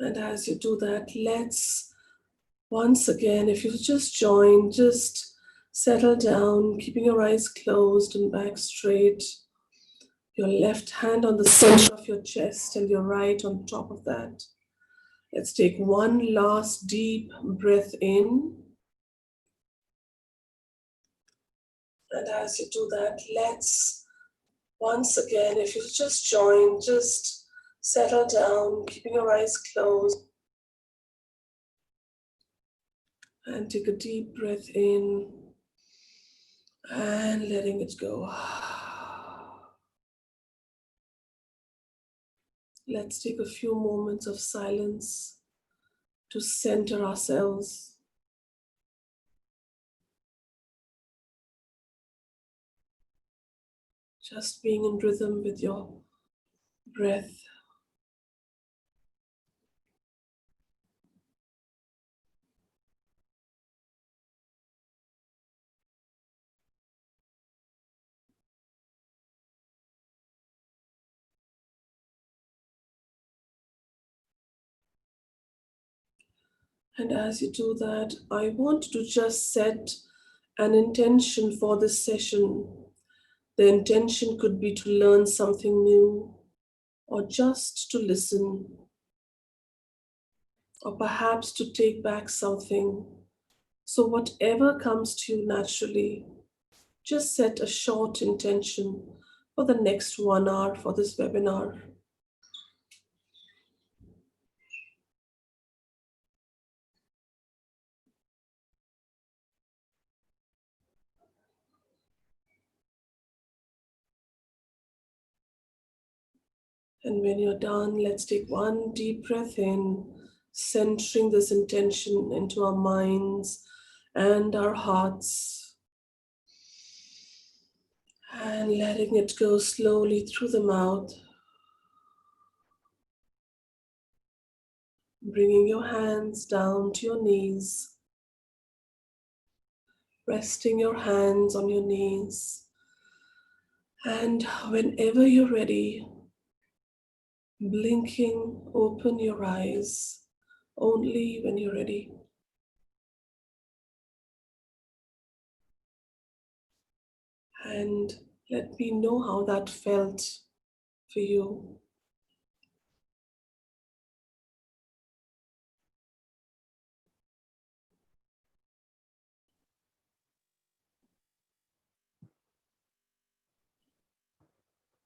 And as you do that, let's once again, if you just join, just settle down, keeping your eyes closed and back straight. Your left hand on the center of your chest and your right on top of that. Let's take one last deep breath in. And as you do that, let's once again, if you just join, just settle down, keeping your eyes closed. And take a deep breath in and letting it go. Let's take a few moments of silence to center ourselves. Just being in rhythm with your breath. And as you do that, I want to just set an intention for this session. The intention could be to learn something new, or just to listen, or perhaps to take back something. So whatever comes to you naturally, just set a short intention for the next 1 hour for this webinar. And when you're done, let's take one deep breath in, centering this intention into our minds and our hearts. And letting it go slowly through the mouth. Bringing your hands down to your knees. Resting your hands on your knees. And whenever you're ready, blinking, open your eyes only when you're ready. And let me know how that felt for you.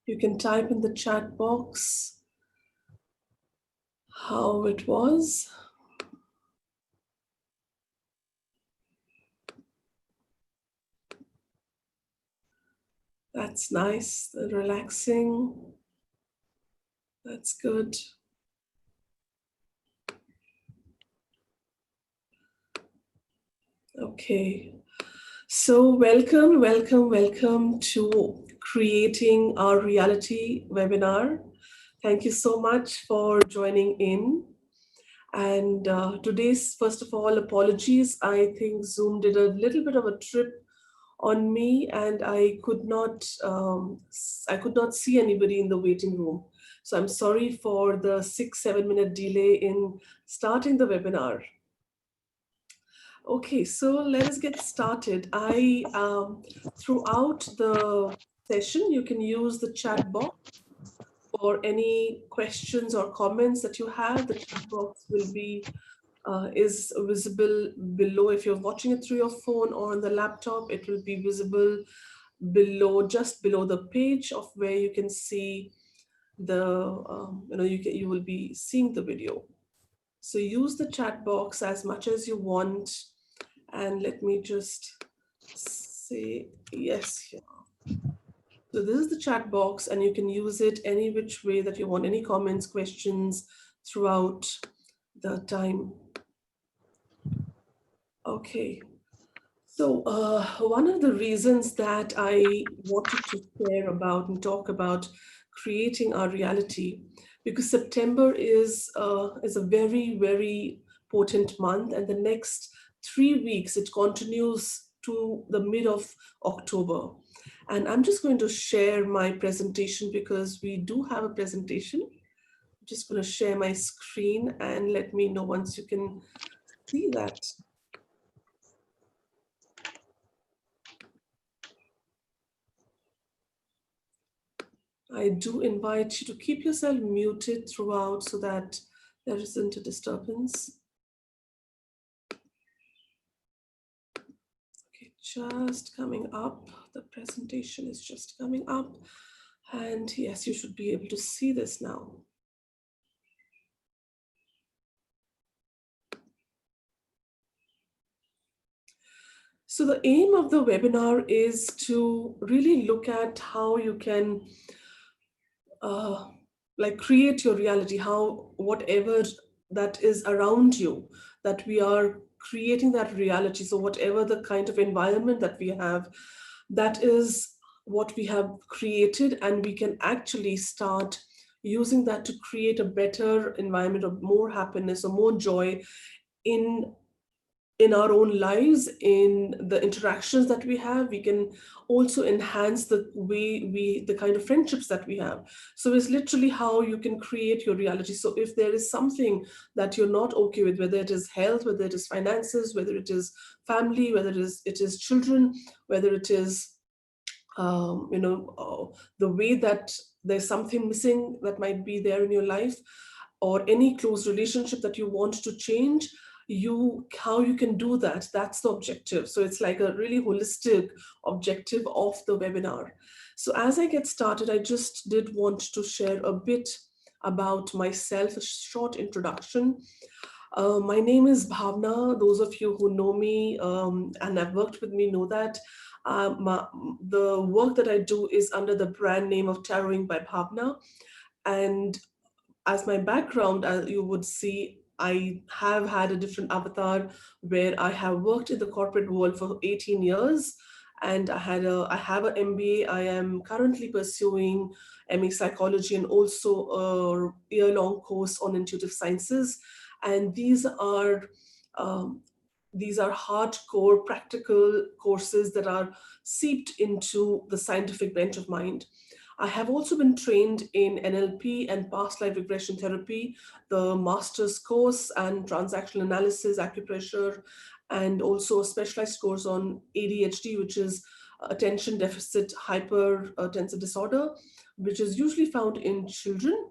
You can type in the chat box how it was. That's nice, relaxing. That's good. Okay, so welcome to Creating Our Reality webinar. Thank you so much for joining in. And today's, first of all, apologies. I think Zoom did a little bit of a trip on me, and I could not see anybody in the waiting room. So I'm sorry for the 6-7 minute delay in starting the webinar. Okay, so let us get started. Throughout the session, you can use the chat box for any questions or comments that you have. The chat box will be is visible below. If you're watching it through your phone or on the laptop, it will be visible below, just below the page of where you can see the, you will be seeing the video. So use the chat box as much as you want. And let me just say yes here. So this is the chat box, and you can use it any which way that you want, any comments, questions throughout the time. Okay. So one of the reasons that I wanted to share about and talk about creating our reality, because September is a very, very potent month, and the next 3 weeks, it continues to the mid of October. And I'm just going to share my presentation because we do have a presentation just going to share my screen and let me know once you can see that. I do invite you to keep yourself muted throughout so that there isn't a disturbance. Okay, just coming up. The presentation is just coming up. And yes, you should be able to see this now. So the aim of the webinar is to really look at how you can like create your reality, how whatever that is around you, that we are creating that reality. So whatever the kind of environment that we have, that is what we have created, and we can actually start using that to create a better environment of more happiness or more joy in our own lives, in the interactions that we have. We can also enhance the way the kind of friendships that we have. So it's literally how you can create your reality. So if there is something that you're not okay with, whether it is health, whether it is finances, whether it is family, whether it is children, whether it is the way that there's something missing that might be there in your life, or any close relationship that you want to change, how you can do that, that's the objective. So it's like a really holistic objective of the webinar. So as I get started, I just did want to share a bit about myself, a short introduction. My name is Bhavna. Those of you who know me and have worked with me know that the work that I do is under the brand name of Tarotting by Bhavna. And as my background, as you would see, I have had a different avatar where I have worked in the corporate world for 18 years. And I have an MBA. I am currently pursuing MA psychology and also a year-long course on intuitive sciences. And um, these are hardcore practical courses that are seeped into the scientific bent of mind. I have also been trained in NLP and past life regression therapy, the master's course, and transactional analysis, acupressure, and also a specialized course on ADHD, which is attention deficit hypertensive disorder, which is usually found in children.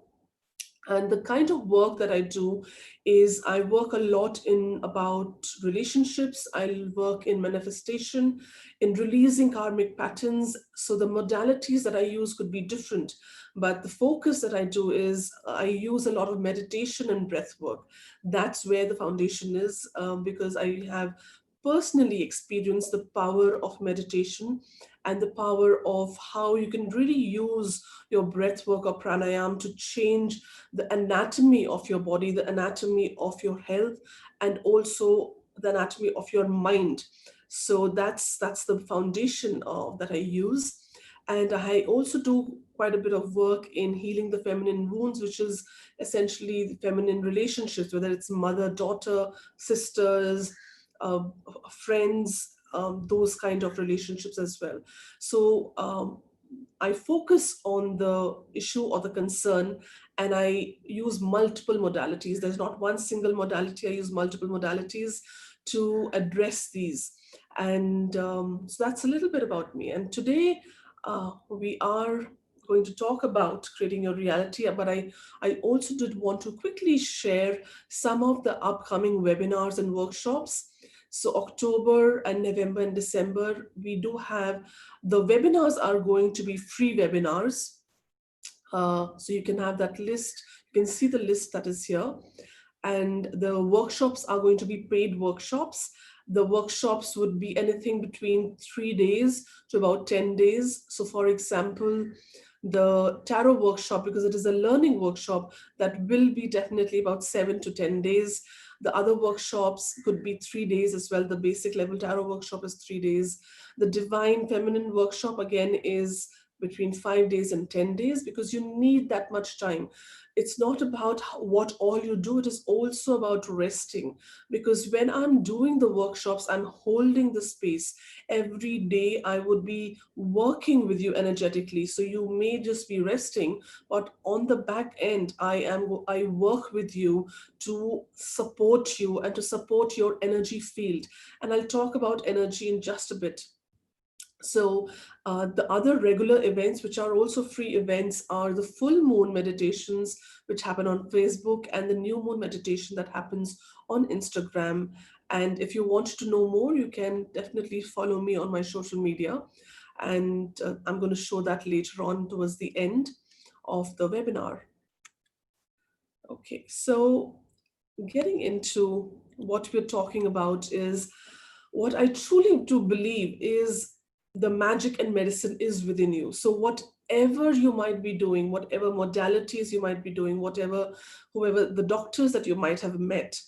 And the kind of work that I do is I work a lot in about relationships. I work in manifestation, in releasing karmic patterns. So the modalities that I use could be different, but the focus that I do is I use a lot of meditation and breath work. That's where the foundation is, because I have personally experienced the power of meditation and the power of how you can really use your breath work or pranayam to change the anatomy of your body, the anatomy of your health, and also the anatomy of your mind. So that's the foundation that I use. And I also do quite a bit of work in healing the feminine wounds, which is essentially the feminine relationships, whether it's mother, daughter, sisters, uh, friends, those kind of relationships as well. So I focus on the issue or the concern, and I use multiple modalities. There's not one single modality. I use multiple modalities to address these. And so that's a little bit about me. And today we are going to talk about creating your reality, but I also did want to quickly share some of the upcoming webinars and workshops. So October and November and December, we do have, the webinars are going to be free webinars. So you can have that list. You can see the list that is here. And the workshops are going to be paid workshops. The workshops would be anything between 3 days to about 10 days. So for example, the tarot workshop, because it is a learning workshop, that will be definitely about 7 to 10 days. The other workshops could be 3 days as well. The basic level tarot workshop is 3 days. The divine feminine workshop again is between 5 days and 10 days, because you need that much time. It's not about what all you do, it is also about resting. Because when I'm doing the workshops, I'm holding the space. Every day I would be working with you energetically. So you may just be resting, but on the back end, I work with you to support you and to support your energy field. And I'll talk about energy in just a bit. So, the other regular events, which are also free events, are the full moon meditations, which happen on Facebook, and the new moon meditation that happens on Instagram. And if you want to know more, you can definitely follow me on my social media. And I'm going to show that later on towards the end of the webinar. Okay, so getting into what we're talking about is what I truly do believe is the magic and medicine is within you. So whatever you might be doing, whatever modalities you might be doing, whoever the doctors that you might have met,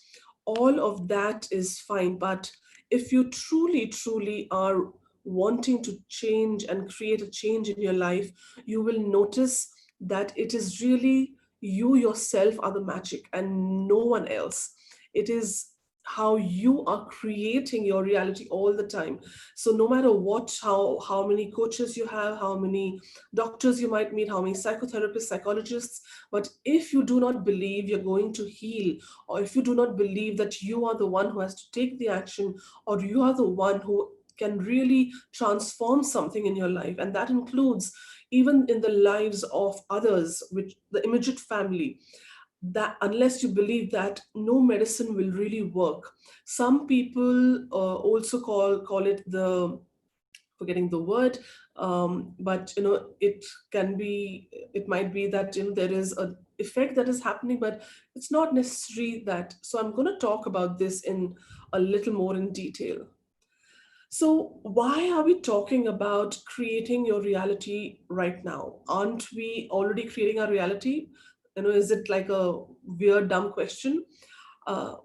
all of that is fine. But if you truly, truly are wanting to change and create a change in your life, you will notice that it is really you yourself are the magic and no one else. It is how you are creating your reality all the time. So no matter what, how many coaches you have, how many doctors you might meet, how many psychotherapists, psychologists, but if you do not believe you're going to heal, or if you do not believe that you are the one who has to take the action, or you are the one who can really transform something in your life, and that includes even in the lives of others, which the immediate family, that unless you believe that, no medicine will really work. Some people also call it the, forgetting the word, but it might be that there is a effect that is happening, but it's not necessary that. So I'm going to talk about this in a little more in detail. So, why are we talking about creating your reality right now? Aren't we already creating our reality? Is it like a weird, dumb question? Uh,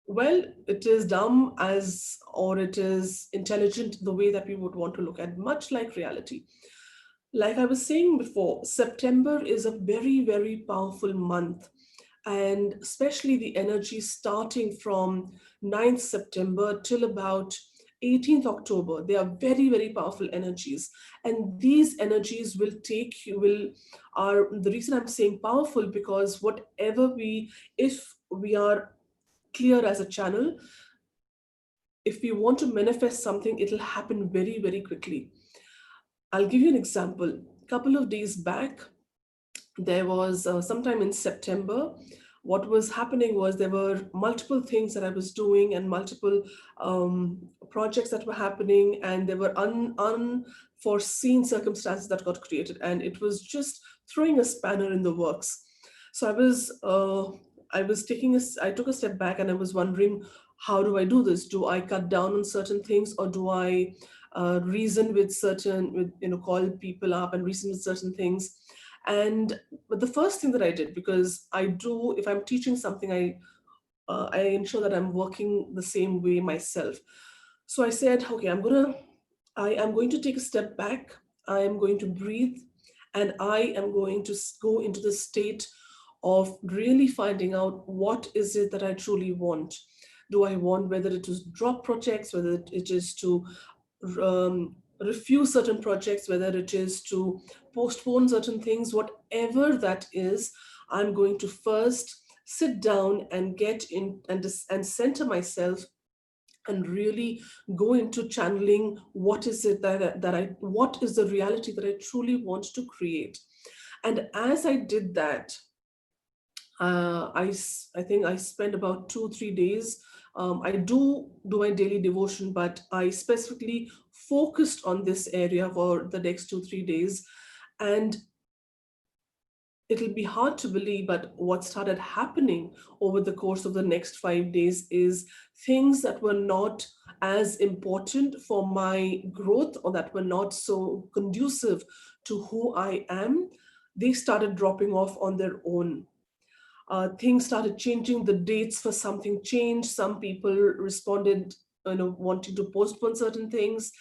well, it is dumb as, or it is intelligent the way that we would want to look at, much like reality. Like I was saying before, September is a very, very powerful month, and especially the energy starting from 9th September till about 18th October. They are very, very powerful energies. And these energies will take you, will are the reason I'm saying powerful, because if we are clear as a channel, if we want to manifest something, it'll happen very, very quickly. I'll give you an example. A couple of days back, there was sometime in September, what was happening was there were multiple things that I was doing and multiple projects that were happening, and there were unforeseen circumstances that got created, and it was just throwing a spanner in the works. So I took a step back and I was wondering, how do I do this? Do I cut down on certain things, or do I reason with call people up and reason with certain things? And but the first thing that I did, because I do, if I'm teaching something, I ensure that I'm working the same way myself. So I said, okay, I am going to take a step back. I am going to breathe, and I am going to go into the state of really finding out what is it that I truly want. Do I want, whether it is drop projects, whether it is to refuse certain projects, whether it is to postpone certain things, whatever that is, I'm going to first sit down and get in and center myself and really go into channeling what is it what is the reality that I truly want to create. And as I did that, I think I spent about 2 3 days. I do my daily devotion, but I specifically focused on this area for the next 2 3 days, and it'll be hard to believe, but what started happening over the course of the next 5 days is things that were not as important for my growth, or that were not so conducive to who I am, they started dropping off on their own. Things started changing. The dates for something changed. Some people responded, wanting to postpone certain things,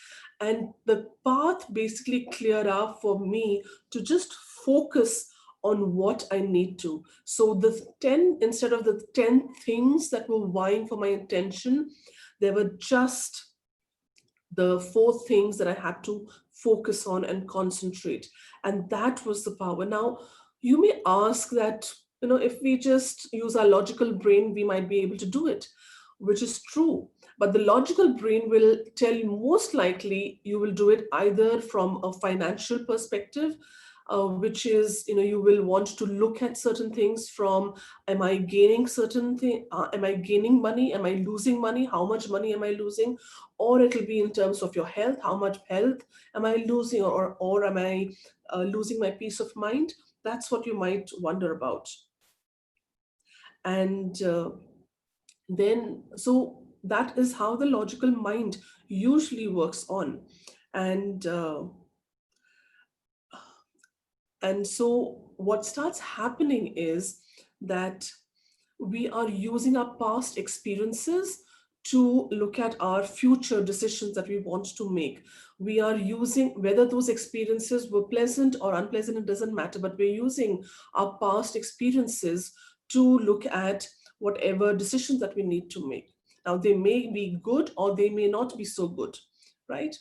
And the path basically cleared up for me to just focus on what I need to. So the 10, instead of the 10 things that were vying for my attention, there were just the four things that I had to focus on and concentrate. And that was the power. Now, you may ask that, if we just use our logical brain, we might be able to do it, which is true. But the logical brain will tell you most likely you will do it either from a financial perspective, which is, you will want to look at certain things from, am I gaining certain thing? Am I gaining money? Am I losing money? How much money am I losing? Or it'll be in terms of your health, how much health am I losing, or am I losing my peace of mind? That's what you might wonder about. And then, so that is how the logical mind usually works on. And so what starts happening is that we are using our past experiences to look at our future decisions that we want to make. We are using, whether those experiences were pleasant or unpleasant, it doesn't matter, but we're using our past experiences to look at whatever decisions that we need to make. Now, they may be good or they may not be so good, right?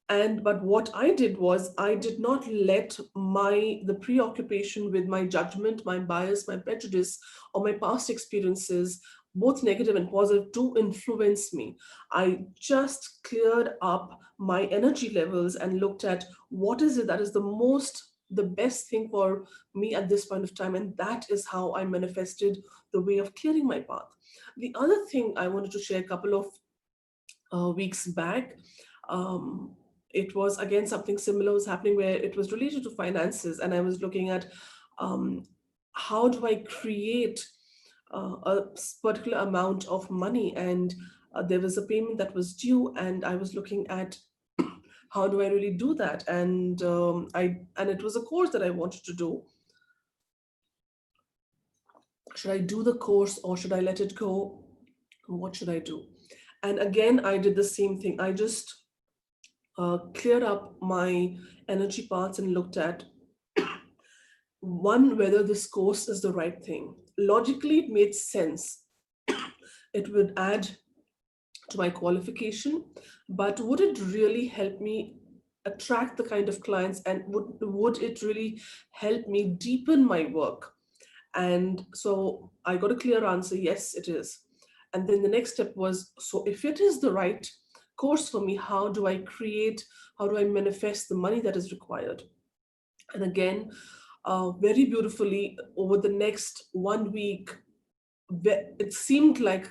And but what I did was, I did not let the preoccupation with my judgment, my bias, my prejudice, or my past experiences, both negative and positive, to influence me. I just cleared up my energy levels and looked at what is it that is the best thing for me at this point of time. And that is how I manifested the way of clearing my path. The other thing I wanted to share a couple of weeks back, um, it was again something similar was happening, where it was related to finances, and I was looking at, um, how do I create a particular amount of money, and there was a payment that was due, and I was looking at how do I really do that, and and it was a course that I wanted to do. Should I do the course or should I let it go? What should I do? And again, I did the same thing. I just cleared up my energy paths and looked at, one, whether this course is the right thing. Logically, it made sense. It would add to my qualification, but would it really help me attract the kind of clients, and would it really help me deepen my work? And so I got a clear answer, yes, it is. And then the next step was, so if it is the right course for me, how do I manifest the money that is required? And again, very beautifully, over the next 1 week, it seemed like,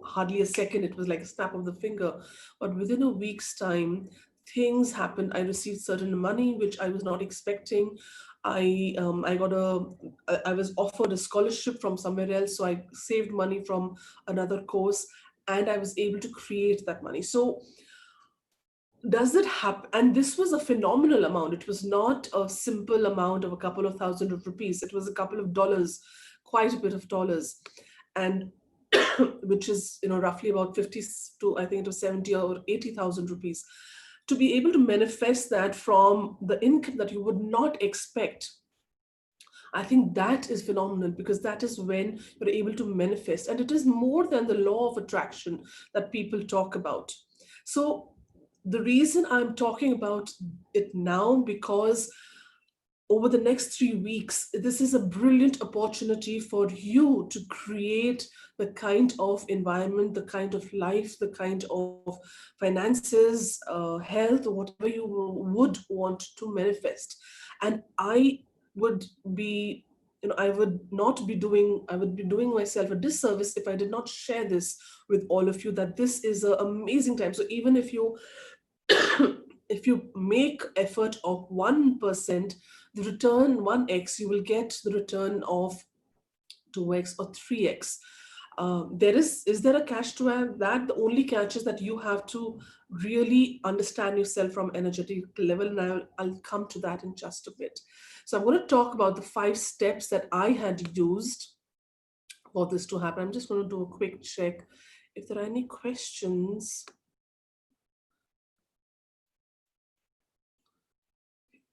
hardly a second, it was like a snap of the finger, but within a week's time, things happened. I received certain money which I was not expecting. I was offered a scholarship from somewhere else, so I saved money from another course, and I was able to create that money. So does it happen? And this was a phenomenal amount. It was not a simple amount of a couple of thousand of rupees. It was a couple of dollars, quite a bit of dollars, and which is, roughly about 50 to, I think it was 70 or 80,000 rupees. To be able to manifest that from the income that you would not expect, I think that is phenomenal, because that is when you're able to manifest. And it is more than the law of attraction that people talk about. So the reason I'm talking about it now, because over the next 3 weeks, this is a brilliant opportunity for you to create the kind of environment, the kind of life, the kind of finances, health, or whatever you would want to manifest. And I would be, I would be doing myself a disservice if I did not share this with all of you, that this is an amazing time. So even if you if you make effort of 1%, the return 1x, you will get the return of 2x or 3x. Is there a catch to that? The only catch is that you have to really understand yourself from energetic level, and I'll come to that in just a bit. So I'm going to talk about the 5 steps that I had used for this to happen. I'm just going to do a quick check if there are any questions.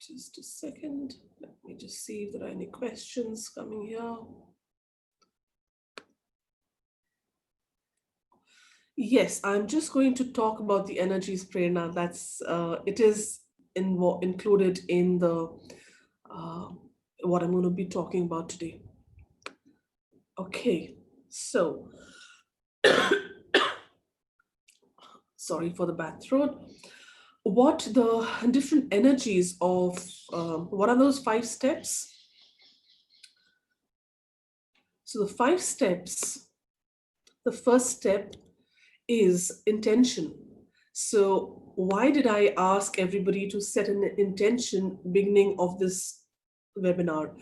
Just a second. Let me just see if there are any questions coming here. Yes, I'm just going to talk about the energies, Prerna. That's it is included in the uh, what I'm going to be talking about today. Okay, so sorry for the bad throat. What the different energies of what are those 5 steps? So the 5 steps. The first step is intention. So why did I ask everybody to set an intention beginning of this webinar?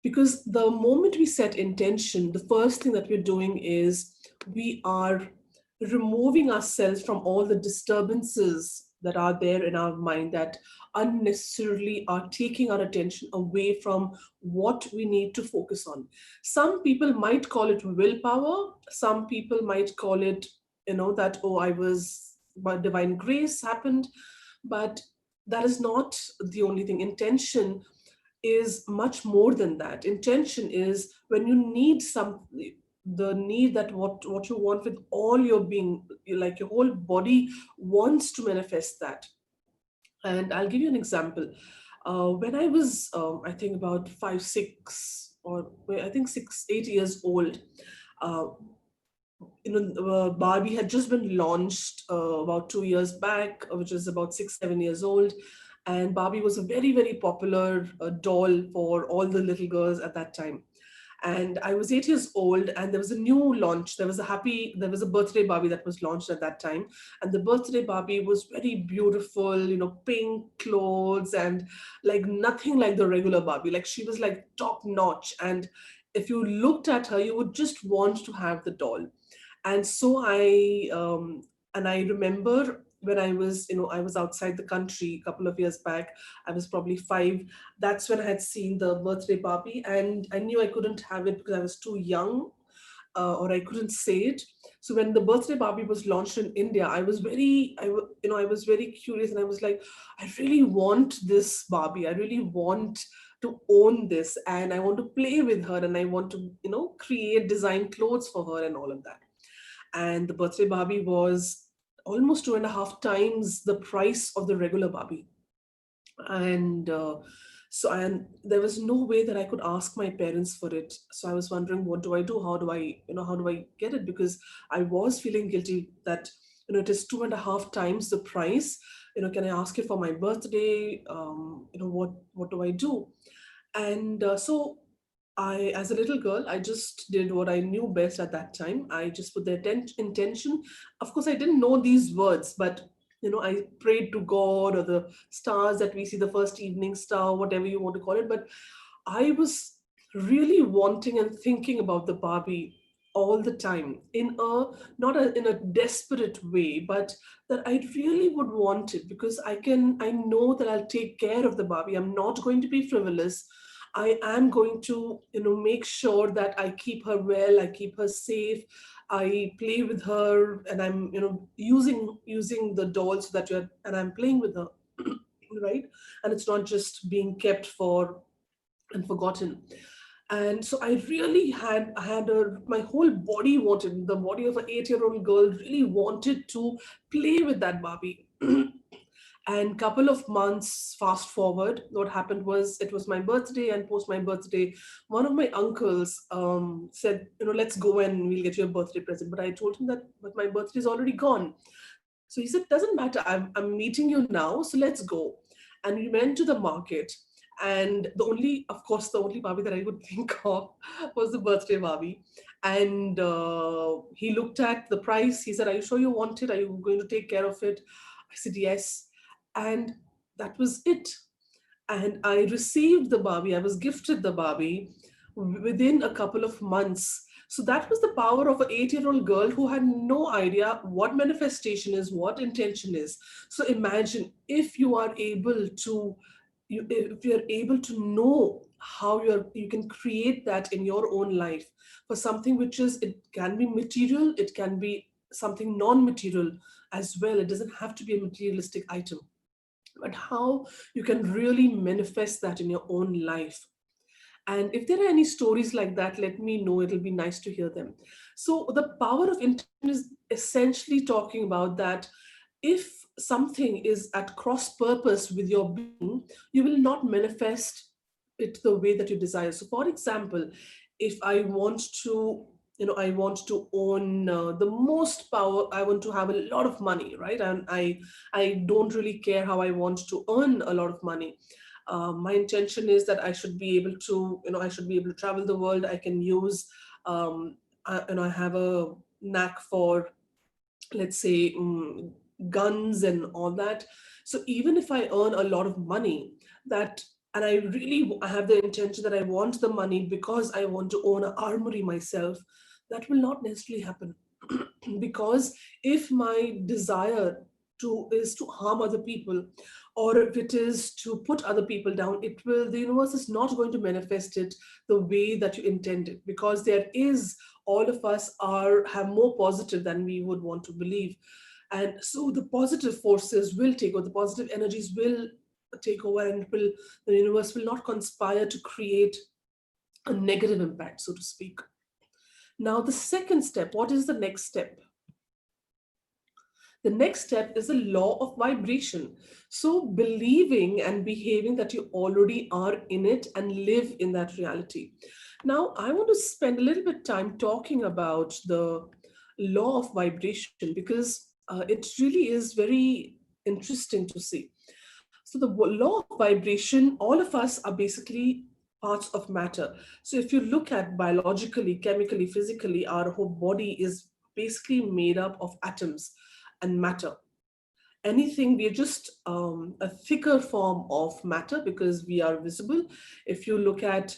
Because the moment we set intention, the first thing that we're doing is we are removing ourselves from all the disturbances that are there in our mind that unnecessarily are taking our attention away from what we need to focus on. Some people might call it willpower, some people might call it, that, oh, I was, my divine grace happened, but that is not the only thing. Intention is much more than that. Intention is when you need some, the need that what you want with all your being, like your whole body wants to manifest that. And I'll give you an example. When I was, I think about 5 6 or I think 6 8 years old, uh, Barbie had just been launched about 2 years back, which is about 6 7 years old. And Barbie was a very very popular doll for all the little girls at that time. And I was 8 years old, and there was a new launch. There was a birthday Barbie that was launched at that time. And the birthday Barbie was very beautiful, pink clothes, and like nothing like the regular Barbie. Like she was like top notch. And if you looked at her, you would just want to have the doll. And so I remember when I was, I was outside the country a couple of years back. I was probably 5. That's when I had seen the birthday Barbie, and I knew I couldn't have it because I was too young, or I couldn't say it. So when the birthday Barbie was launched in India, I was very, I was very curious, and I was like, I really want this Barbie. I really want to own this, and I want to play with her, and I want to, create design clothes for her and all of that. And the birthday Barbie was almost 2.5 times the price of the regular Barbie. And and there was no way that I could ask my parents for it. So I was wondering, what do I do? How do I get it? Because I was feeling guilty that, it is 2.5 times the price. Can I ask it for my birthday? What do I do? And so as a little girl, I just did what I knew best at that time. I just put the intention. Of course, I didn't know these words, but I prayed to God or the stars that we see, the first evening star, whatever you want to call it. But I was really wanting and thinking about the Barbie all the time, in a not in a desperate way, but that I really would want it, because I know that I'll take care of the Barbie. I'm not going to be frivolous. I am going to, make sure that I keep her well, I keep her safe, I play with her, and I'm, using the doll so that you're, and I'm playing with her, right? And it's not just being kept for and forgotten. And so I really had my whole body wanted, the body of an 8-year-old girl really wanted to play with that Barbie. And couple of months fast forward, what happened was, it was my birthday, and post my birthday, one of my uncles said, let's go and we'll get you a birthday present. But I told him that, but my birthday is already gone. So he said, doesn't matter, I'm meeting you now, so let's go. And we went to the market. And the only Barbie that I could think of was the birthday Barbie. And he looked at the price. He said, are you sure you want it? Are you going to take care of it? I said, yes. And that was it. And I received the Barbie. I was gifted the Barbie within a couple of months. So that was the power of an 8-year-old girl who had no idea what manifestation is, what intention is. So imagine if you are able to, if you're able to know how you can create that in your own life for something which is, it can be material, it can be something non-material as well. It doesn't have to be a materialistic item. but how you can really manifest that in your own life. And if there are any stories like that, let me know. It'll be nice to hear them. So, the power of intention is essentially talking about that if something is at cross purpose with your being, you will not manifest it the way that you desire. So, for example, if I want to, I want to own the most power, I want to have a lot of money, right? And I don't really care how I want to earn a lot of money. My intention is that I should be able to, I should be able to travel the world. I can use, I have a knack for, let's say, guns and all that. So even if I earn a lot of money, that and I really I have the intention that I want the money because I want to own an armory myself, that will not necessarily happen. Because if my desire to is to harm other people, or if it is to put other people down, it will the universe is not going to manifest it the way that you intended, because there is, all of us are have more positive than we would want to believe. And so the positive forces will take over, the positive energies will take over, and will the universe will not conspire to create a negative impact, so to speak. Now the second step, what is the next step? The next step is the law of vibration. So, believing and behaving that you already are in it and live in that reality. Now, I want to spend a little bit time talking about the law of vibration, because it really is very interesting to see. So, the law of vibration, all of us are basically parts of matter. So, if you look at biologically, chemically, physically, our whole body is basically made up of atoms and matter. Anything, we are just a thicker form of matter because we are visible. If you look at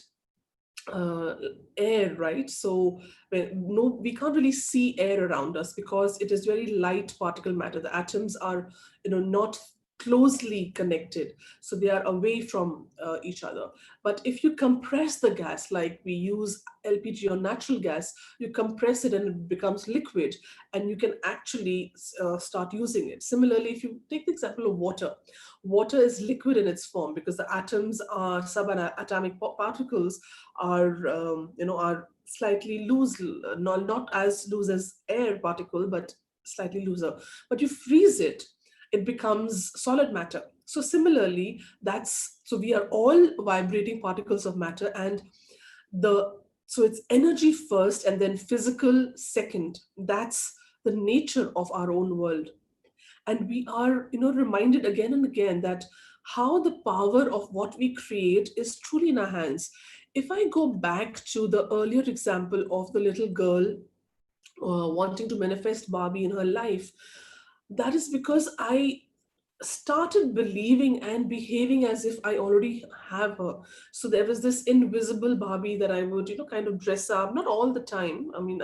uh, air, right? So no, we can't really see air around us because it is very light particle matter. The atoms are, not closely connected, so they are away from each other. But if you compress the gas, like we use LPG or natural gas, you compress it and it becomes liquid, and you can actually start using it. Similarly, if you take the example of water, water is liquid in its form because the atoms are subatomic particles are are slightly loose, not as loose as air particle, but slightly looser. But you freeze it, it becomes solid matter. So similarly, that's so we are all vibrating particles of matter, and the so it's energy first and then physical second. That's the nature of our own world. And we are, reminded again and again that how the power of what we create is truly in our hands. If I go back to the earlier example of the little girl wanting to manifest Barbie in her life, that is because I started believing and behaving as if I already have her. So there was this invisible Barbie that I would, kind of dress up, not all the time. I mean,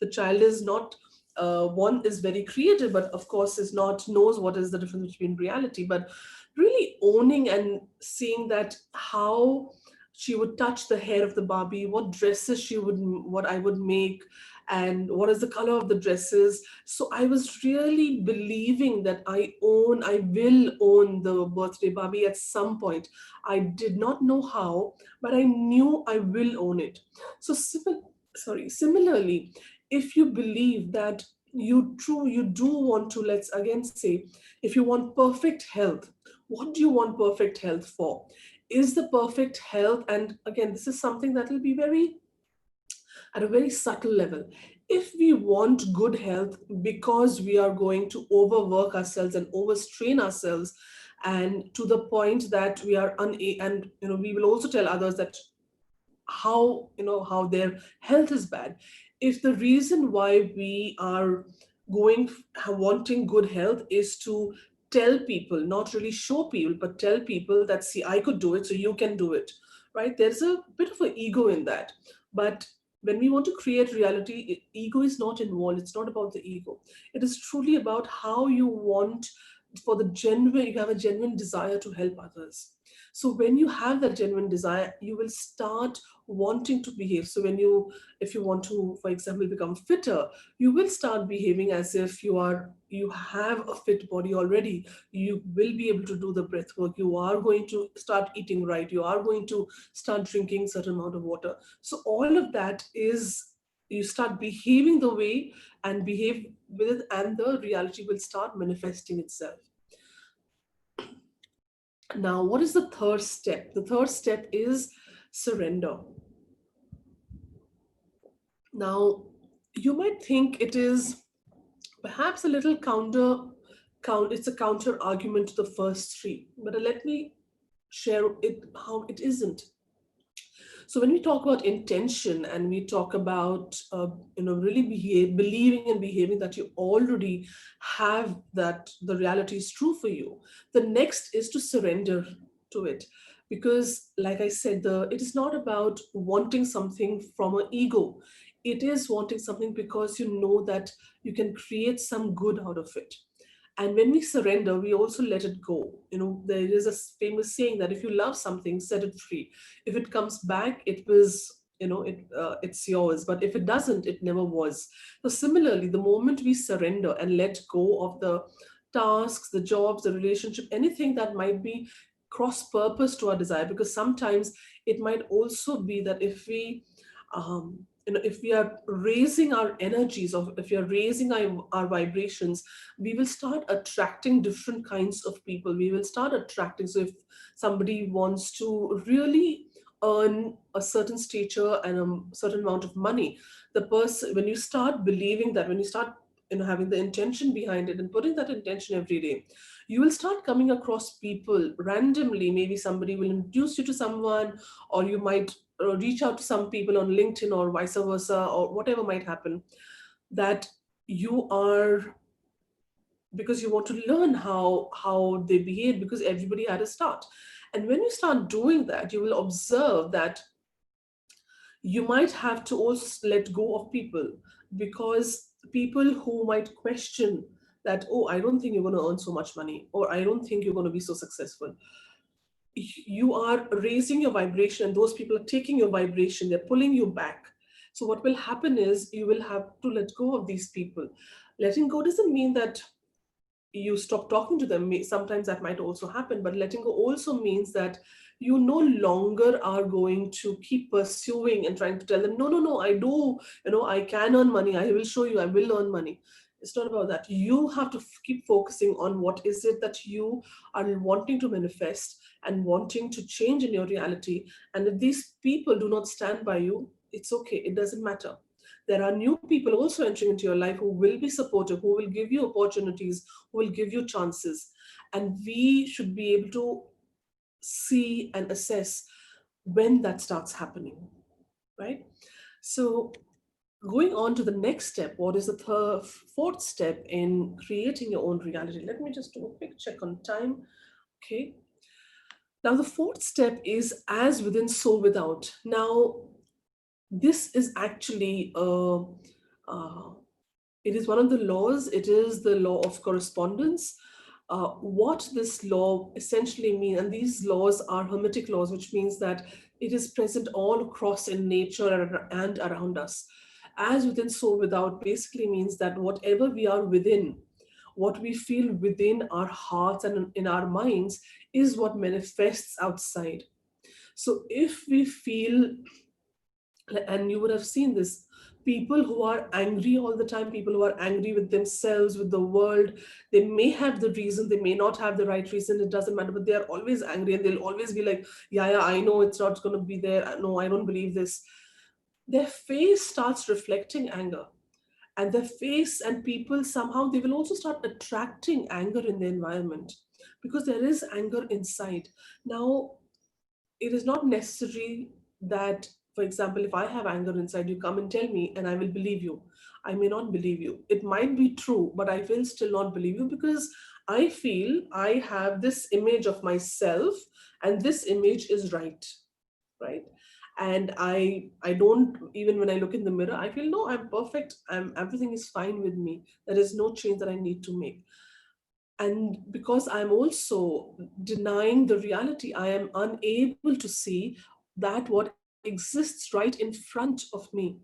the child is not, one is very creative, but of course is not, knows what is the difference between reality, but really owning and seeing that how she would touch the hair of the Barbie, what dresses what I would make, and what is the color of the dresses. So I was really believing that I will own the birthday Barbie at some point. I did not know how, but I knew I will own it. So similarly, if you believe that you do want to, let's again say, if you want perfect health, what do you want perfect health for? Is the perfect health, and again, this is something that will be very at a very subtle level. If we want good health because we are going to overwork ourselves and overstrain ourselves, and to the point that we are unable, and we will also tell others that how their health is bad. If the reason why we are going wanting good health is to tell people, not really show people, but tell people that, see, I could do it, so you can do it, right? There's a bit of an ego in that. But when we want to create reality, ego is not involved. It's not about the ego. It is truly about how you want for the genuine, you have a genuine desire to help others. So when you have that genuine desire, you will start wanting to behave. So when you, if you want to, for example, become fitter, you will start behaving as if you have a fit body already. You will be able to do the breath work. You are going to start eating right. You are going to start drinking certain amount of water. So all of that is, you start behaving the way and behave with it, and the reality will start manifesting itself. Now, what is the third step? The third step is surrender. Now, you might think it is perhaps a little it's a counter argument to the first three, but let me share it how it isn't. So when we talk about intention and we talk about really believing and behaving that you already have, that the reality is true for you, the next is to surrender to it. Because like I said, the it is not about wanting something from an ego. It is wanting something because you know that you can create some good out of it. And when we surrender, we also let it go. There is a famous saying that if you love something, set it free. If it comes back, it was, it's yours. But if it doesn't, it never was. So similarly, the moment we surrender and let go of the tasks, the jobs, the relationship, anything that might be cross purpose to our desire, because sometimes it might also be that if we if we are raising our energies, or if we are raising our vibrations, we will start attracting different kinds of people. We will start attracting, so if somebody wants to really earn a certain stature and a certain amount of money, the person, when you start believing that, when you start having the intention behind it and putting that intention every day, you will start coming across people randomly. Maybe somebody will introduce you to someone, or you might reach out to some people on LinkedIn or vice versa, or whatever might happen, that you are, because you want to learn how they behave, because everybody had a start. And when you start doing that, you will observe that you might have to also let go of people, because people who might question that, oh, I don't think you're going to earn so much money, or I don't think you're going to be so successful. You are raising your vibration, and those people are taking your vibration, they're pulling you back. So what will happen is you will have to let go of these people. Letting go doesn't mean that you stop talking to them. Sometimes that might also happen, but letting go also means that you no longer are going to keep pursuing and trying to tell them, no, no, no, I do, I can earn money, I will show you, I will earn money. It's not about that. You have to keep focusing on what is it that you are wanting to manifest and wanting to change in your reality. And if these people do not stand by you, it's okay, it doesn't matter. There are new people also entering into your life who will be supportive, who will give you opportunities, who will give you chances. And we should be able to see and assess when that starts happening, right? So, going on to the next step, what is the fourth step in creating your own reality? Let me just do a quick check on time. Okay. Now, the fourth step is as within, so without. Now, this is actually uh, it is one of the laws. It is the law of correspondence. What this law essentially means, and these laws are hermetic laws, which means that it is present all across in nature and around us. As within, so without basically means that whatever we are within, what we feel within our hearts and in our minds, is what manifests outside. So if we feel, and you would have seen this, people who are angry all the time, people who are angry with themselves, with the world, they may have the reason, they may not have the right reason, it doesn't matter, but they are always angry, and they'll always be like, yeah, yeah, I know it's not going to be there, no, I don't believe this. Their face starts reflecting anger, and their face, and people somehow, they will also start attracting anger in the environment, because there is anger inside. Now, it is not necessary that, for example, if I have anger inside, you come and tell me and I will believe you. I may not believe you. It might be true, but I will still not believe you, because I feel I have this image of myself, and this image is right, right? And I don't, even when I look in the mirror, I feel, no, I'm perfect, everything is fine with me, there is no change that I need to make. And because I'm also denying the reality, I am unable to see that what exists right in front of me.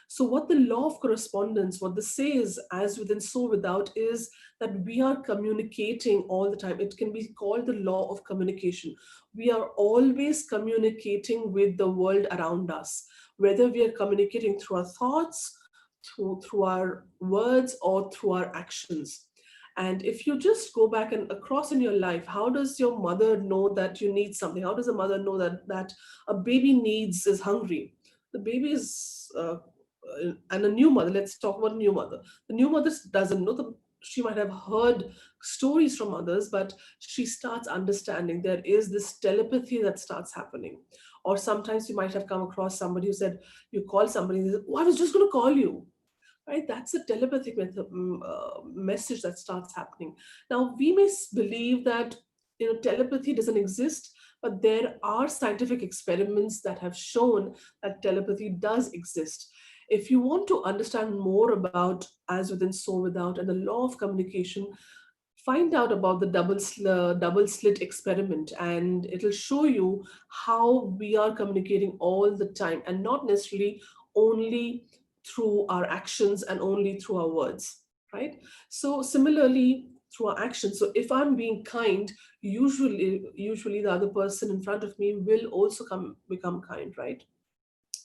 So, what the law of correspondence, what this says, as within, so without, is that we are communicating all the time. It can be called the law of communication. We are always communicating with the world around us, whether we are communicating through our thoughts, through our words, or through our actions. And if you just go back and across in your life, how does your mother know that you need something? How does a mother know that a baby needs is hungry? The baby is and a new mother. Let's talk about a new mother. The new mother doesn't know. She might have heard stories from others, but she starts understanding. There is this telepathy that starts happening. Or sometimes you might have come across somebody who said, you call somebody, and they said, oh, I was just going to call you, right? That's a telepathic message that starts happening. Now we may believe that telepathy doesn't exist, but there are scientific experiments that have shown that telepathy does exist. If you want to understand more about as within so without and the law of communication, find out about the double slit experiment, and it'll show you how we are communicating all the time, and not necessarily only through our actions and only through our words, right? So similarly, through our actions. So if I'm being kind, usually the other person in front of me will also become kind, right?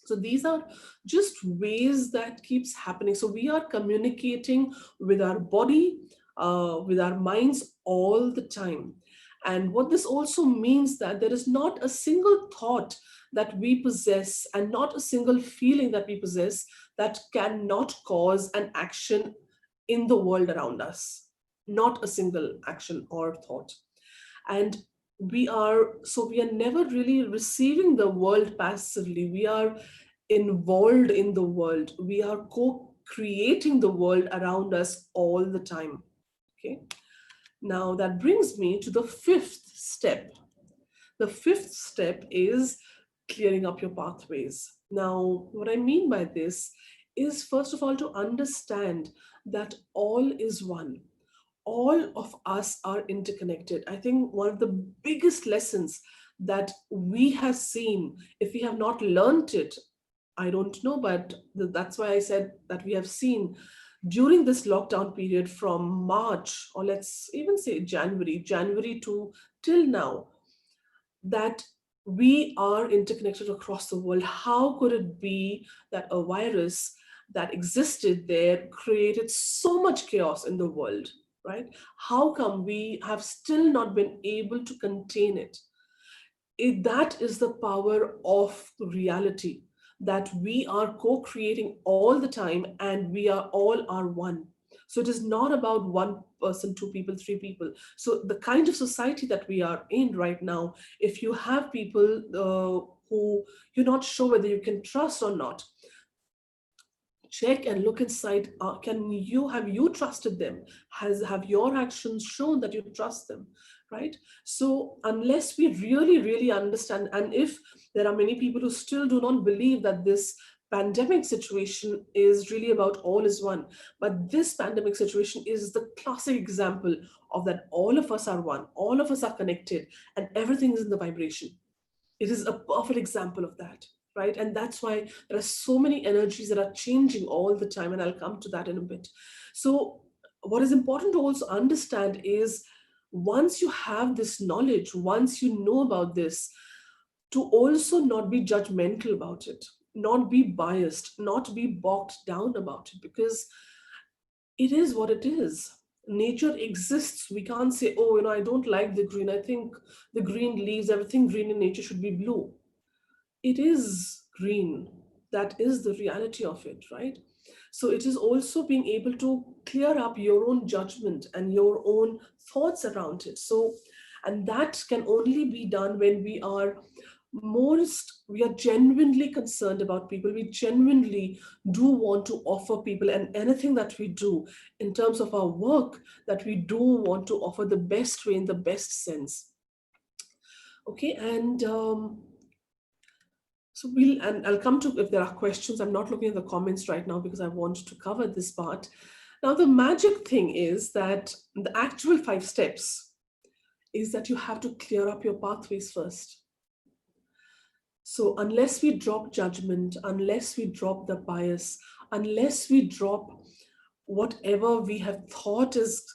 So these are just ways that keeps happening. So we are communicating with our body, with our minds all the time. And what this also means that there is not a single thought that we possess and not a single feeling that we possess that cannot cause an action in the world around us. Not a single action or thought. And we are never really receiving the world passively. We are involved in the world. We are co-creating the world around us all the time. Okay. Now that brings me to the fifth step. The fifth step is clearing up your pathways. Now, what I mean by this is, first of all, to understand that all is one. All of us are interconnected. I think one of the biggest lessons that we have seen, if we have not learned it, I don't know, but that's why I said that we have seen during this lockdown period from March, or let's even say January to till now, that we are interconnected across the world. How could it be that a virus that existed there created so much chaos in the world, right? How come we have still not been able to contain it? That is the power of reality, that we are co-creating all the time and we are all are one. So it is not about one person, two people, three people. So the kind of society that we are in right now, if you have people who you're not sure whether you can trust or not, check and look inside. Can you have you trusted them? Have your actions shown that you trust them, right? So unless we really understand, and if there are many people who still do not believe that this pandemic situation is really about all is one, but this pandemic situation is the classic example of that all of us are one, all of us are connected, and everything is in the vibration. It is a perfect example of that, right? And that's why there are so many energies that are changing all the time, and I'll come to that in a bit. So what is important to also understand is, once you have this knowledge, once you know about this, to also not be judgmental about it, not be biased, not be bogged down about it, because it is what it is. Nature exists. We can't say, oh, I don't like the green. I think the green leaves, everything green in nature should be blue. It is green. That is the reality of it, right? So it is also being able to clear up your own judgment and your own thoughts around it. So, and that can only be done when we are genuinely concerned about people. We genuinely do want to offer people, and anything that we do in terms of our work, that we do want to offer the best way, in the best sense. Okay, and and I'll come to if there are questions. I'm not looking at the comments right now because I want to cover this part. Now, the magic thing is that the actual 5 steps is that you have to clear up your pathways first. So, unless we drop judgment, unless we drop the bias, unless we drop whatever we have thought is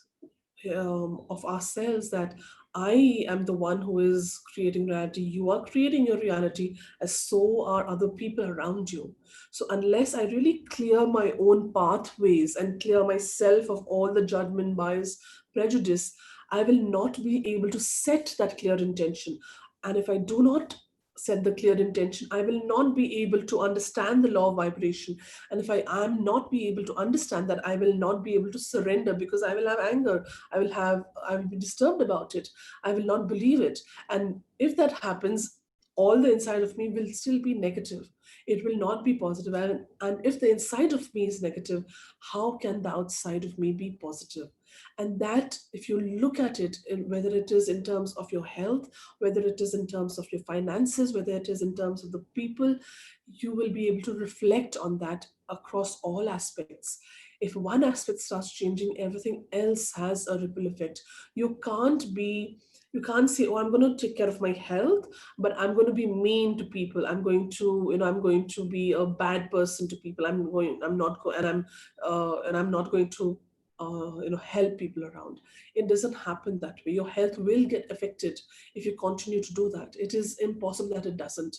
of ourselves, that I am the one who is creating reality, you are creating your reality, as so are other people around you. So, unless I really clear my own pathways and clear myself of all the judgment, bias, prejudice, I will not be able to set that clear intention. And if I do not set the clear intention, I will not be able to understand the law of vibration. And if I am not be able to understand that, I will not be able to surrender, because I will have anger, I will be disturbed about it, I will not believe it. And if that happens, all the inside of me will still be negative. It will not be positive. And if the inside of me is negative, how can the outside of me be positive? And that, if you look at it, whether it is in terms of your health, whether it is in terms of your finances, whether it is in terms of the people, you will be able to reflect on that across all aspects. If one aspect starts changing, everything else has a ripple effect. You can't say, oh, I'm going to take care of my health, but I'm going to be mean to people. I'm going to be a bad person to people. I'm not go, and I'm not going to help people around. It doesn't happen that way. Your health will get affected if you continue to do that. It is impossible that it doesn't.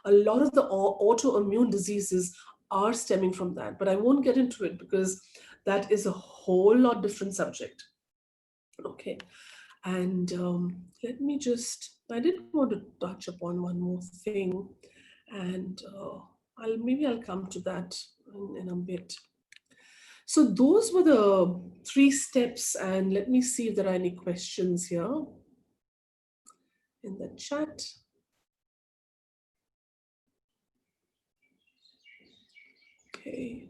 A lot of the autoimmune diseases are stemming from that, but I won't get into it because that is a whole lot different subject. Okay. And let me just, I did want to touch upon one more thing, and I'll come to that in a bit. So those were the 3 steps, and let me see if there are any questions here in the chat. Okay.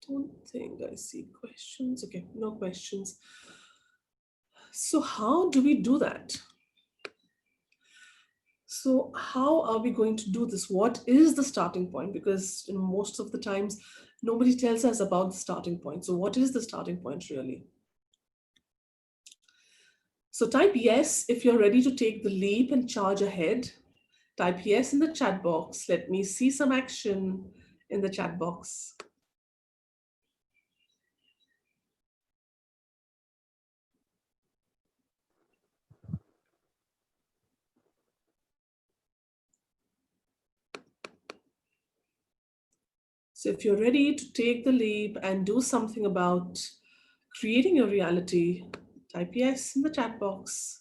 Don't think I see questions. Okay, no questions. So how do we do that? So how are we going to do this? What is the starting point? Because most of the times nobody tells us about the starting point. So what is the starting point really? So type yes if you're ready to take the leap and charge ahead. Type yes in the chat box. Let me see some action in the chat box. So if you're ready to take the leap and do something about creating your reality, type yes in the chat box.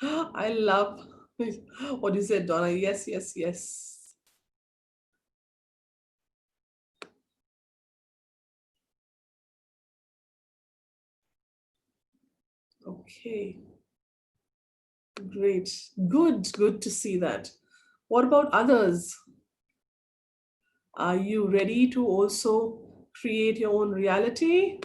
I love what you said, Donna. Yes, yes, yes. Okay, great. Good to see that. What about others? Are you ready to also create your own reality?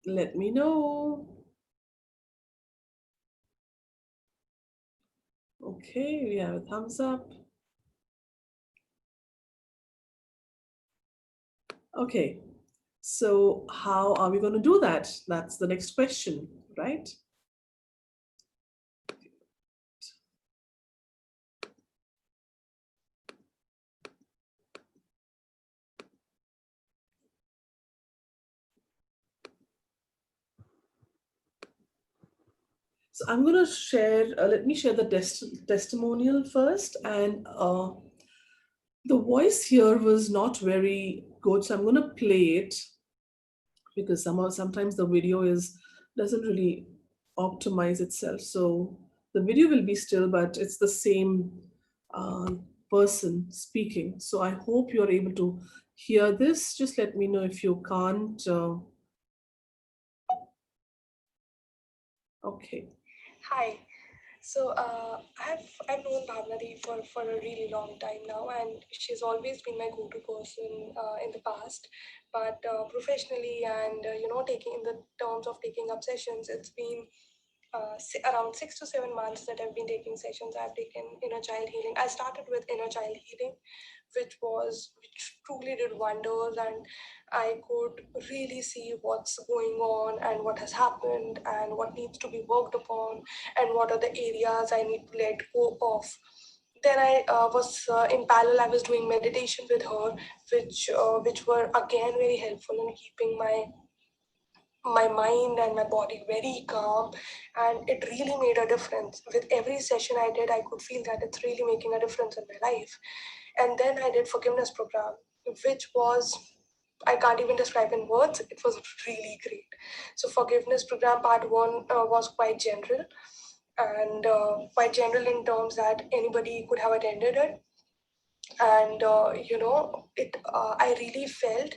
Let me know. Okay, we have a thumbs up. Okay, so how are we going to do that? That's the next question, right? So I'm going to share, let me share the testimonial first. And the voice here was not very good. So I'm going to play it because sometimes the video doesn't really optimize itself. So the video will be still, but it's the same uh, person speaking. So I hope you're able to hear this. Just let me know if you can't. Okay. Hi. I've known Bhavnadi for a really long time now, and she's always been my go-to person in the past. But professionally and taking in the terms of taking up sessions, it's been around 6 to 7 months that I've been taking sessions, I've taken inner child healing. I started with inner child healing, which truly did wonders, and I could really see what's going on and what has happened and what needs to be worked upon and what are the areas I need to let go of. Then I was in parallel. I was doing meditation with her, which were again very helpful in keeping my mind and my body very calm, and it really made a difference. With every session I did, I could feel that it's really making a difference in my life. And then I did forgiveness program, which was, I can't even describe in words, it was really great. So forgiveness program part one was quite general, and quite general in terms that anybody could have attended it. And it I really felt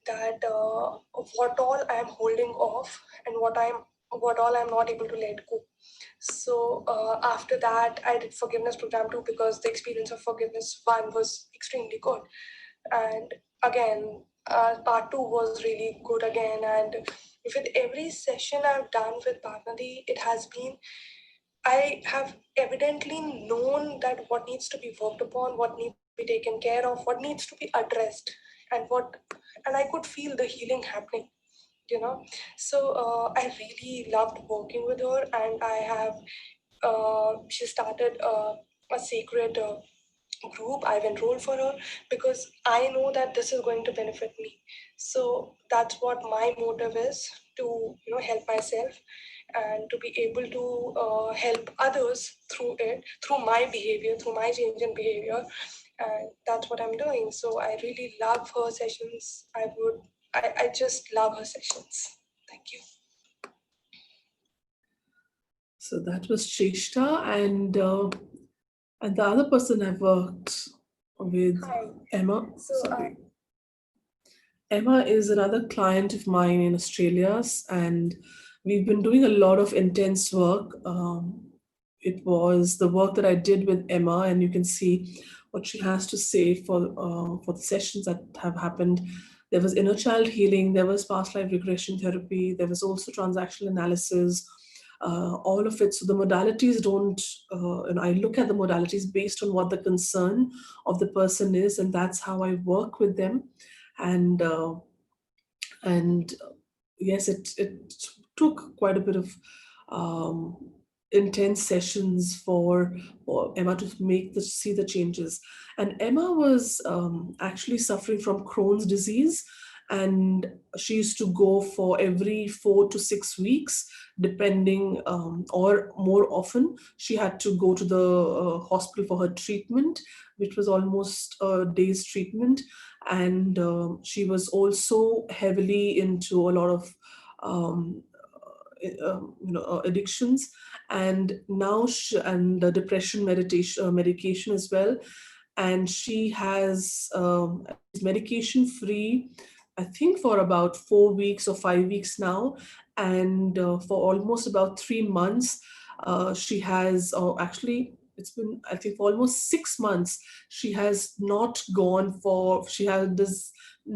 that what all I am holding off and what all I'm not able to let go. So after that, I did forgiveness program too, because the experience of forgiveness one was extremely good. And again, part two was really good again. And with every session I've done with Bhavnadi, it has been, I have evidently known that what needs to be worked upon, what needs to be taken care of, what needs to be addressed, and I could feel the healing happening. You know, so I really loved working with her, and I have. She started a sacred group. I've enrolled for her because I know that this is going to benefit me. So that's what my motive is, to help myself and to be able to help others through it, through my behavior, through my change in behavior, and that's what I'm doing. So I really love her sessions. I just love her sessions. Thank you. So that was Shrestha, and the other person I've worked with, Hi. Emma. So Sorry, Emma is another client of mine in Australia, and we've been doing a lot of intense work. It was the work that I did with Emma, and you can see what she has to say for the sessions that have happened. There was inner child healing, there was past life regression therapy, there was also transactional analysis. All of it. So the modalities don't, and I look at the modalities based on what the concern of the person is, and that's how I work with them. And and yes, it took quite a bit of um, intense sessions for Emma to see the changes. And Emma was actually suffering from Crohn's disease, and she used to go for every 4 to 6 weeks, depending, or more often. She had to go to the hospital for her treatment, which was almost a day's treatment. And she was also heavily into a lot of um, addictions, and now and the depression medication as well. And she has she's medication free, I think, for about 4 weeks or 5 weeks now. And for almost about 3 months, she has, actually, it's been, I think, for almost 6 months, she has not gone for, she has this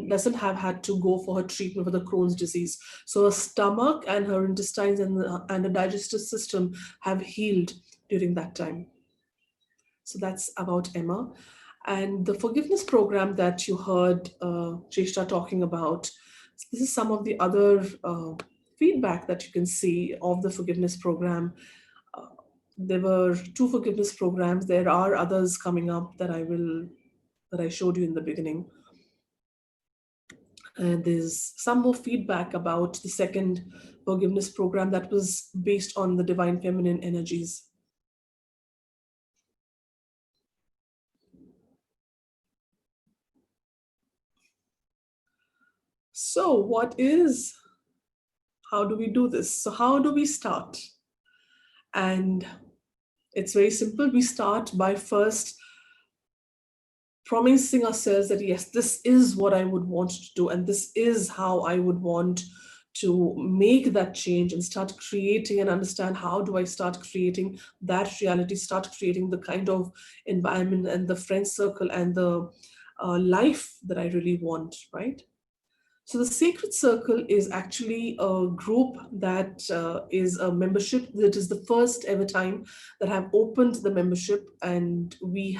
doesn't have had to go for her treatment for the Crohn's disease. So her stomach and her intestines and the digestive system have healed during that time. So that's about Emma. And the forgiveness program that you heard Jeshta talking about, this is some of the other feedback that you can see of the forgiveness program. Uh, there were 2 forgiveness programs. There are others coming up that I showed you in the beginning. And there's some more feedback about the second forgiveness program that was based on the divine feminine energies. So, how do we do this? So, how do we start? And it's very simple. We start by first promising ourselves that, yes, this is what I would want to do, and this is how I would want to make that change, and start creating and understand, how do I start creating that reality, start creating the kind of environment and the friend circle and the life that I really want, right? So the Sacred Circle is actually a group that is a membership. That is the first ever time that have opened the membership, and we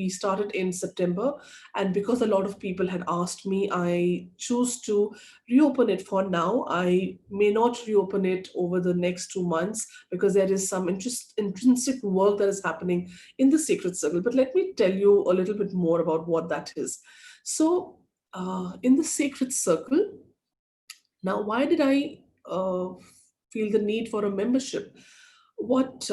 started in September. And because a lot of people had asked me, I choose to reopen it for now. I may not reopen it over the next 2 months because there is some intrinsic work that is happening in the Sacred Circle. But let me tell you a little bit more about what that is. So in the Sacred Circle, now, why did I feel the need for a membership? What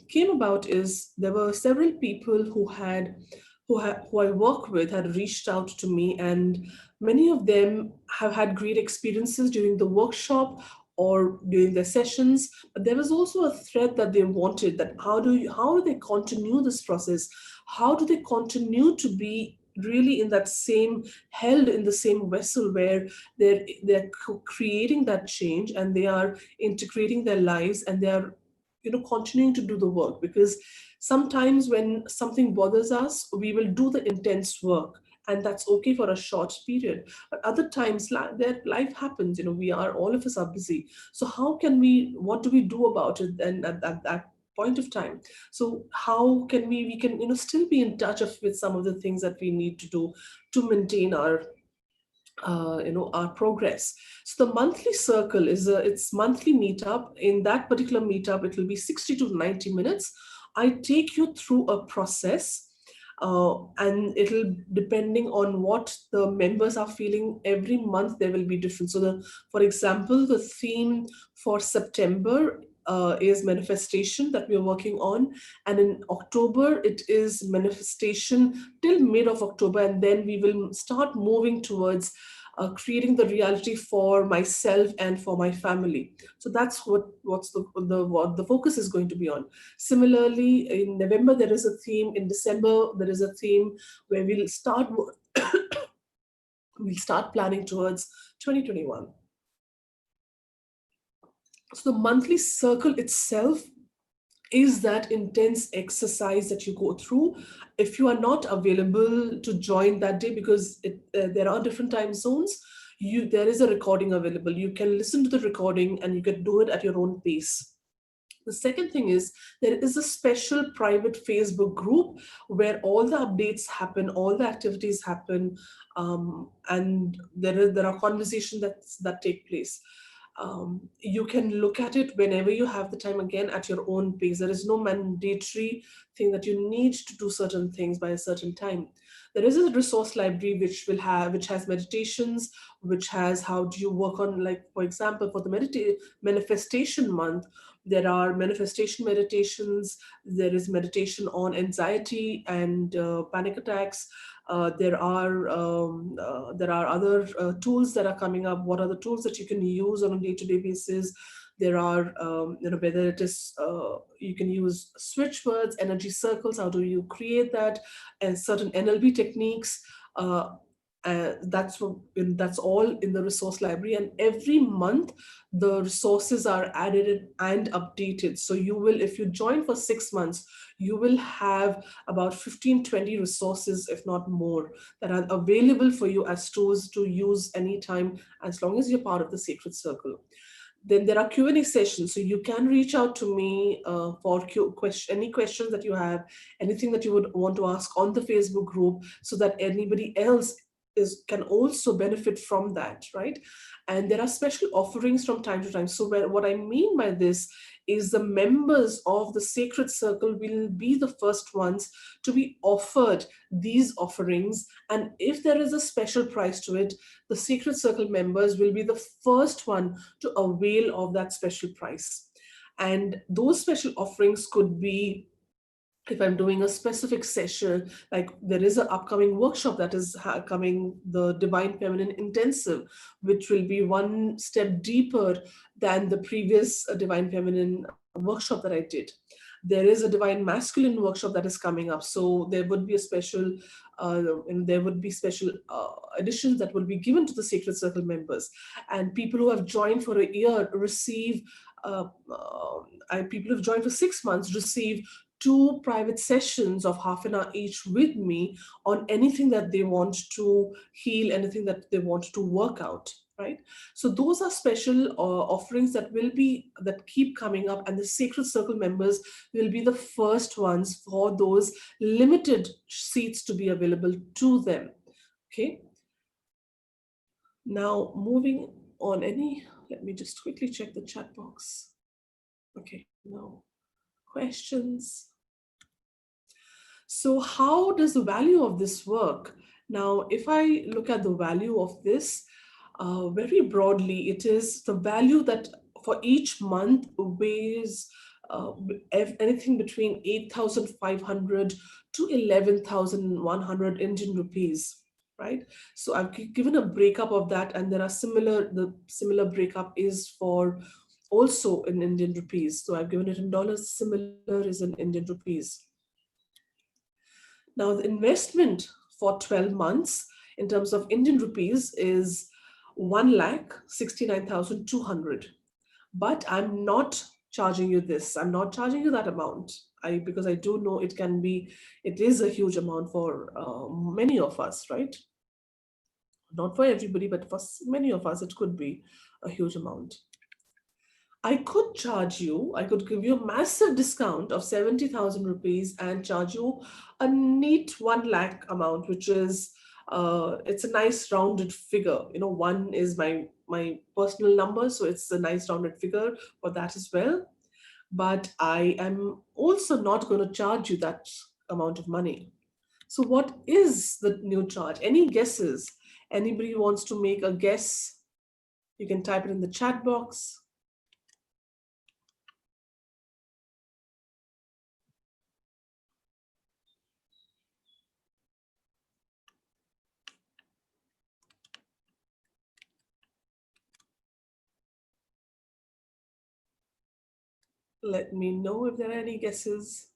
came about is there were several people who I work with had reached out to me, and many of them have had great experiences during the workshop or during their sessions. But there was also a thread that they wanted, that how do they continue this process? How do they continue to be really in that same, held in the same vessel where they're creating that change, and they are integrating their lives, and they are continuing to do the work? Because sometimes when something bothers us, we will do the intense work, and that's okay for a short period. But other times, their life happens. We are, all of us are busy. So how can we, what do we do about it then at that point of time? So how can we can still be in touch with some of the things that we need to do to maintain our progress. So the monthly circle is it's monthly meetup. In that particular meetup, it will be 60 to 90 minutes. I take you through a process, and it'll, depending on what the members are feeling every month, there will be different. So for example, the theme for September is manifestation, that we are working on. And in October, it is manifestation till mid of October. And then we will start moving towards creating the reality for myself and for my family. So that's what the focus is going to be on. Similarly, in November there is a theme. In December there is a theme where we'll start planning towards 2021. So the monthly circle itself is that intense exercise that you go through. If you are not available to join that day, because there are different time zones, there is a recording available. You can listen to the recording and you can do it at your own pace. The second thing is, there is a special private Facebook group where all the updates happen, all the activities happen, and there are conversations that take place. You can look at it whenever you have the time, again at your own pace. There is no mandatory thing that you need to do certain things by a certain time. There is a resource library which has meditations, which has how do you work on, like for example, for the manifestation month, there are manifestation meditations. There is meditation on anxiety and panic attacks. There are other tools that are coming up. What are the tools that you can use on a day-to-day basis? There are, whether it is, you can use switch words, energy circles. How do you create that? And certain NLP techniques. That's all in the resource library, and every month the resources are added and updated. So you will, if you join for 6 months, you will have about 15-20 resources, if not more, that are available for you as tools to use anytime, as long as you're part of the Sacred Circle. Then there are Q&A sessions, so you can reach out to me for any questions that you have, anything that you would want to ask on the Facebook group, so that anybody else can also benefit from that, right? And there are special offerings from time to time. So what I mean by this is, the members of the Sacred Circle will be the first ones to be offered these offerings. And if there is a special price to it, the Sacred Circle members will be the first one to avail of that special price. And those special offerings could be, if I'm doing a specific session, like there is an upcoming workshop that is coming, the Divine Feminine Intensive, which will be one step deeper than the previous Divine Feminine workshop that I did. There is a Divine Masculine workshop that is coming up. So there would be a special, and there would be special additions that will be given to the Sacred Circle members. And people who have joined for a year receive, people who have joined for 6 months receive 2 private sessions of half an hour each with me on anything that they want to heal, anything that they want to work out, right? So those are special offerings that will be, that keep coming up, and the Sacred Circle members will be the first ones for those limited seats to be available to them. Okay. Now moving on, let me just quickly check the chat box. Okay, no questions. So how does the value of this work? Now, if I look at the value of this, very broadly, it is the value that for each month weighs anything between 8,500 to 11,100 Indian rupees, right? So I've given a breakup of that, and there are the similar breakup is for also in Indian rupees. So I've given it in dollars, similar is in Indian rupees. Now, the investment for 12 months in terms of Indian rupees is 1,69,200. But I'm not charging you this. I'm not charging you that amount. Because I do know it is a huge amount for many of us, right? Not for everybody, but for many of us, it could be a huge amount. I could give you a massive discount of 70,000 rupees and charge you a neat 1 lakh amount, which is, it's a nice rounded figure. One is my personal number, so it's a nice rounded figure for that as well. But I am also not going to charge you that amount of money. So, what is the new charge? Any guesses? Anybody wants to make a guess? You can type it in the chat box. Let me know if there are any guesses.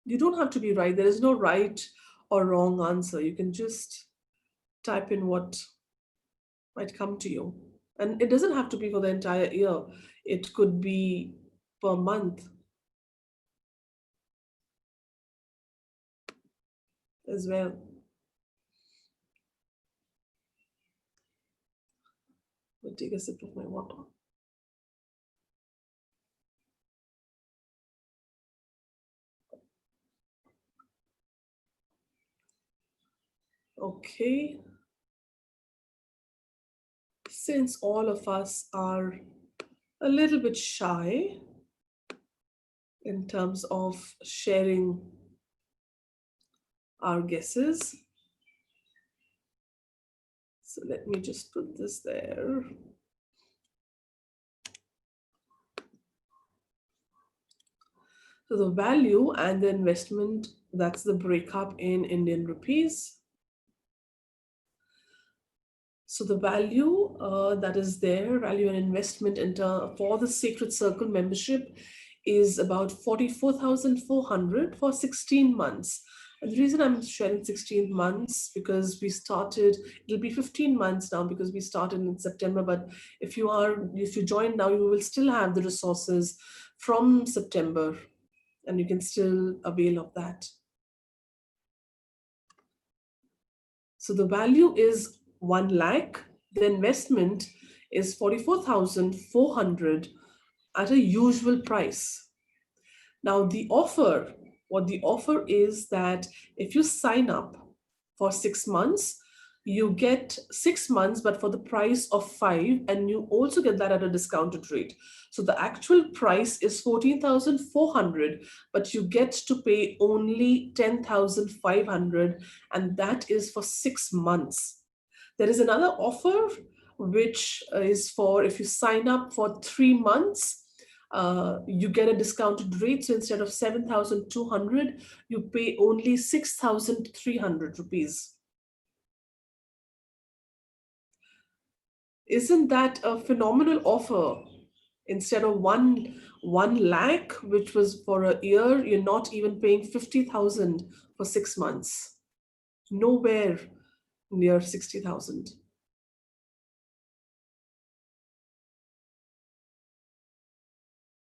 You don't have to be right. There is no right or wrong answer. You can just type in what might come to you. And it doesn't have to be for the entire year, it could be per month as well. I'll take a sip of my water. Okay. Since all of us are a little bit shy in terms of sharing our guesses, so let me just put this there. So the value and the investment, that's the breakup in Indian rupees. So the value that is there, value and investment for the Sacred Circle membership is about 44,400 for 16 months. And the reason I'm sharing 16 months, because it'll be 15 months now because we started in September. But if you join now, you will still have the resources from September and you can still avail of that. So the value is 1 lakh. The investment is 44,400 at a usual price. Now what the offer is that if you sign up for 6 months, you get 6 months, but for the price of 5, and you also get that at a discounted rate. So the actual price is 14,400, but you get to pay only 10,500, and that is for 6 months. There is another offer, which is for if you sign up for 3 months, you get a discounted rate. So instead of 7,200, you pay only 6,300 rupees. Isn't that a phenomenal offer? Instead of one lakh, which was for a year, you're not even paying 50,000 for 6 months. Nowhere near 60,000.